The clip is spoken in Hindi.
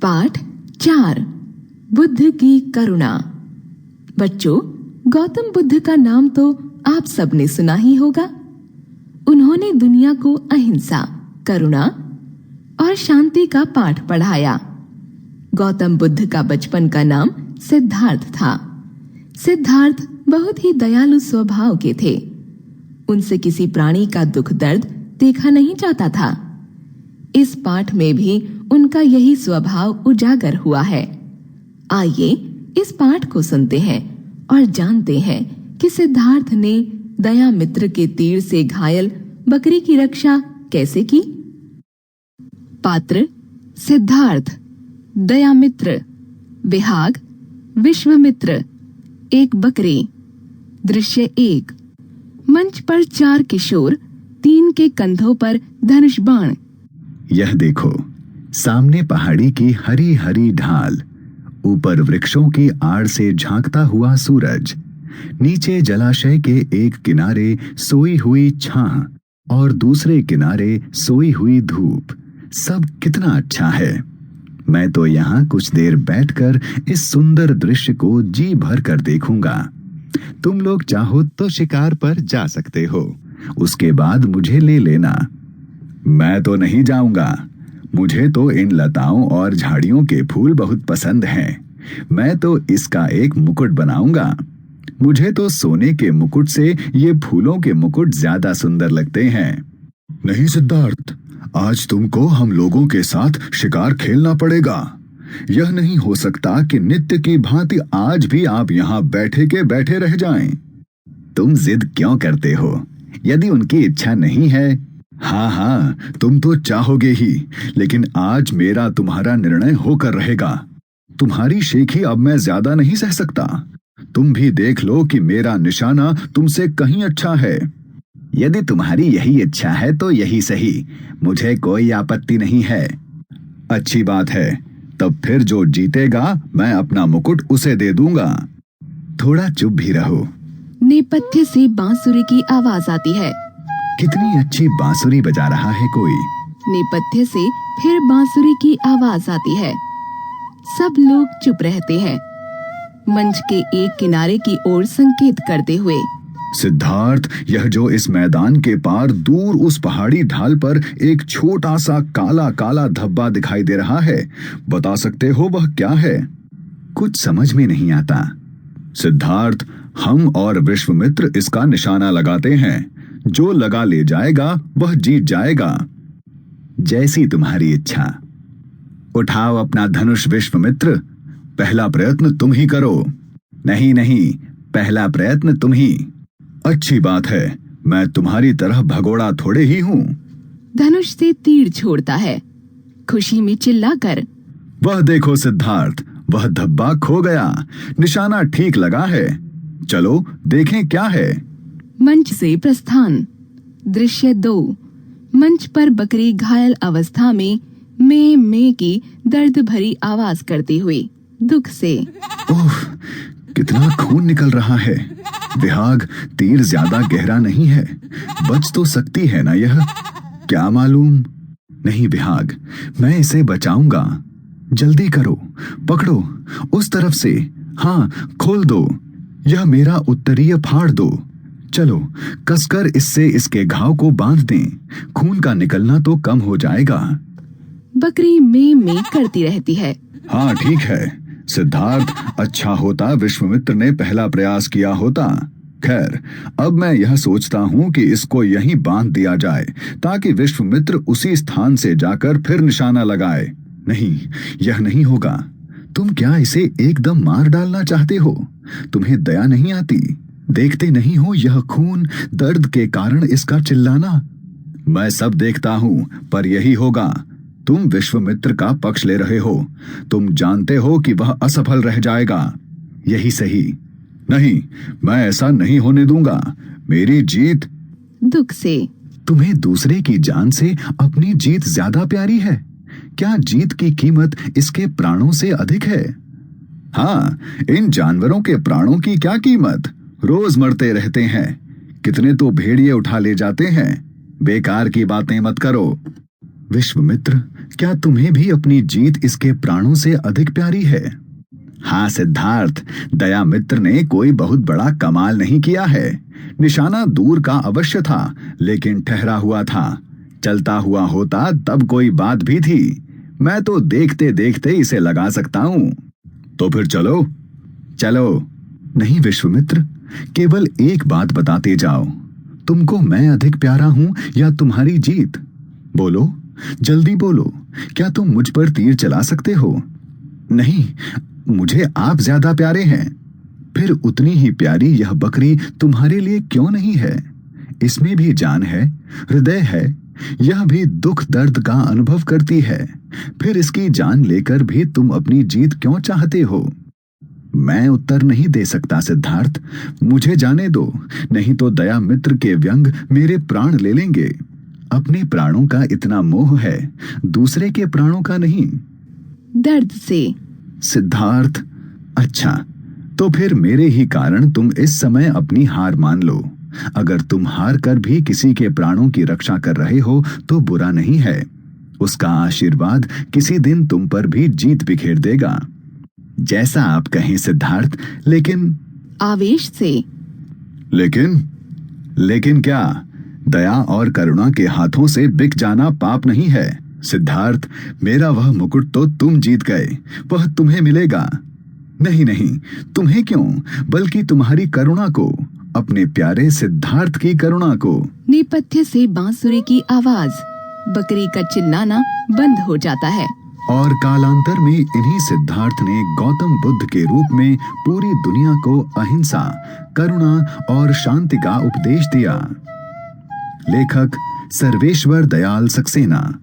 पाठ 4 बुद्ध की करुणा। बच्चों, गौतम बुद्ध का नाम तो आप सबने सुना ही होगा। उन्होंने दुनिया को अहिंसा, करुणा और शांति का पाठ पढ़ाया। गौतम बुद्ध का बचपन का नाम सिद्धार्थ था। सिद्धार्थ बहुत ही दयालु स्वभाव के थे। उनसे किसी प्राणी का दुख दर्द देखा नहीं जाता था। इस पाठ में भी उनका यही स्वभाव उजागर हुआ है। आइए इस पाठ को सुनते हैं और जानते हैं कि सिद्धार्थ ने दयामित्र के तीर से घायल बकरी की रक्षा कैसे की। पात्र सिद्धार्थ, दयामित्र, विहाग विश्वामित्र, एक बकरी। दृश्य 1। मंच पर 4 किशोर, 3 के कंधों पर धनुष बाण। यह देखो, सामने पहाड़ी की हरी हरी ढाल, ऊपर वृक्षों की आड़ से झांकता हुआ सूरज, नीचे जलाशय के एक किनारे सोई हुई छां और दूसरे किनारे सोई हुई धूप। सब कितना अच्छा है। मैं तो यहाँ कुछ देर बैठकर इस सुंदर दृश्य को जी भर कर देखूंगा। तुम लोग चाहो तो शिकार पर जा सकते हो, उसके बाद मुझे ले लेना। मैं तो नहीं जाऊंगा। मुझे तो इन लताओं और झाड़ियों के फूल बहुत पसंद हैं। मैं तो इसका एक मुकुट बनाऊंगा। मुझे तो सोने के मुकुट से ये फूलों के मुकुट ज्यादा सुंदर लगते हैं। नहीं सिद्धार्थ, आज तुमको हम लोगों के साथ शिकार खेलना पड़ेगा। यह नहीं हो सकता कि नित्य की भांति आज भी आप यहाँ बैठे के बैठे रह जाएं। तुम जिद क्यों करते हो? यदि उनकी इच्छा नहीं है। हाँ, तुम तो चाहोगे ही, लेकिन आज मेरा तुम्हारा निर्णय होकर रहेगा। तुम्हारी शेखी अब मैं ज्यादा नहीं सह सकता। तुम भी देख लो कि मेरा निशाना तुमसे कहीं अच्छा है। यदि तुम्हारी यही इच्छा है तो यही सही, मुझे कोई आपत्ति नहीं है। अच्छी बात है, तब फिर जो जीतेगा मैं अपना मुकुट उसे दे दूंगा। थोड़ा चुप भी रहो। नेपथ्य से बांसुरी की आवाज आती है। कितनी अच्छी बांसुरी बजा रहा है कोई। नेपथ्य से फिर बांसुरी की आवाज आती है। सब लोग चुप रहते हैं, मंच के एक किनारे की ओर संकेत करते हुए। सिद्धार्थ, यह जो इस मैदान के पार दूर उस पहाड़ी ढाल पर एक छोटा सा काला काला धब्बा दिखाई दे रहा है, बता सकते हो वह क्या है? कुछ समझ में नहीं आता। सिद्धार्थ, हम और विश्वामित्र इसका निशाना लगाते हैं। जो लगा ले जाएगा वह जीत जाएगा। जैसी तुम्हारी इच्छा। उठाओ अपना धनुष विश्वामित्र। पहला प्रयत्न तुम ही करो। नहीं, पहला प्रयत्न तुम ही। अच्छी बात है, मैं तुम्हारी तरह भगोड़ा थोड़े ही हूँ। धनुष से तीर छोड़ता है, खुशी में चिल्लाकर। वह देखो सिद्धार्थ, वह धब्बा खो गया। निशाना ठीक लगा है। चलो देखें क्या है। मंच से प्रस्थान। दृश्य 2। मंच पर बकरी घायल अवस्था में में की दर्द भरी आवाज करती हुई दुख से। ओह, कितना खून निकल रहा है। विहाग, तीर ज्यादा गहरा नहीं है, बच तो सकती है ना यह? क्या मालूम। नहीं विहाग, मैं इसे बचाऊंगा। जल्दी करो, पकड़ो उस तरफ से। हाँ, खोल दो। यह मेरा उत्तरीय फाड़ दो। चलो कसकर इससे इसके घाव को बांध दें। खून का निकलना तो कम हो जाएगा। बकरी में करती रहती है। हाँ ठीक है सिद्धार्थ, अच्छा होता विश्वामित्र ने पहला प्रयास किया होता। खैर, अब मैं यह सोचता हूँ कि इसको यहीं बांध दिया जाए, ताकि विश्वामित्र उसी स्थान से जाकर फिर निशाना लगाए। नहीं, यह नहीं होगा। तुम क्या इसे एकदम मार डालना चाहते हो? तुम्हें दया नहीं आती? देखते नहीं हो यह खून, दर्द के कारण इसका चिल्लाना? मैं सब देखता हूँ, पर यही होगा। तुम विश्वामित्र का पक्ष ले रहे हो। तुम जानते हो कि वह असफल रह जाएगा। यही सही। नहीं, मैं ऐसा नहीं होने दूंगा। मेरी जीत। दुख से। तुम्हें दूसरे की जान से अपनी जीत ज्यादा प्यारी है? क्या जीत की कीमत इसके प्राणों से अधिक है? हाँ, इन जानवरों के प्राणों की क्या कीमत? रोज मरते रहते हैं। कितने तो भेड़िए उठा ले जाते हैं। बेकार की बातें मत करो। विश्वामित्र, क्या तुम्हें भी अपनी जीत इसके प्राणों से अधिक प्यारी है? हाँ सिद्धार्थ, दयामित्र ने कोई बहुत बड़ा कमाल नहीं किया है। निशाना दूर का अवश्य था, लेकिन ठहरा हुआ था। चलता हुआ होता तब कोई बात भी थी। मैं तो देखते देखते इसे लगा सकता हूं। तो फिर चलो। चलो। नहीं विश्वामित्र, केवल एक बात बताते जाओ, तुमको मैं अधिक प्यारा हूं या तुम्हारी जीत? बोलो, जल्दी बोलो। क्या तुम मुझ पर तीर चला सकते हो? नहीं, मुझे आप ज्यादा प्यारे हैं। फिर उतनी ही प्यारी यह बकरी तुम्हारे लिए क्यों नहीं है? इसमें भी जान है, हृदय है, यह भी दुख दर्द का अनुभव करती है। फिर इसकी जान लेकर भी तुम अपनी जीत क्यों चाहते हो? मैं उत्तर नहीं दे सकता सिद्धार्थ, मुझे जाने दो, नहीं तो दयामित्र के व्यंग मेरे प्राण ले लेंगे। अपने प्राणों का इतना मोह है, दूसरे के प्राणों का नहीं। दर्द से सिद्धार्थ, अच्छा, तो फिर मेरे ही कारण तुम इस समय अपनी हार मान लो। अगर तुम हार कर भी किसी के प्राणों की रक्षा कर रहे हो तो बुरा नहीं है। उसका आशीर्वाद किसी दिन तुम पर भी जीत बिखेर देगा। जैसा आप कहें सिद्धार्थ, लेकिन आवेश से लेकिन क्या? दया और करुणा के हाथों से बिक जाना पाप नहीं है। सिद्धार्थ, मेरा वह मुकुट तो तुम जीत गए, वह तुम्हें मिलेगा। नहीं नहीं, तुम्हें क्यों, बल्कि तुम्हारी करुणा को, अपने प्यारे सिद्धार्थ की करुणा को। नेपथ्य से बांसुरी की आवाज, बकरी का चिल्लाना बंद हो जाता है। और कालांतर में इन्हीं सिद्धार्थ ने गौतम बुद्ध के रूप में पूरी दुनिया को अहिंसा, करुणा और शांति का उपदेश दिया। लेखक सर्वेश्वर दयाल सक्सेना।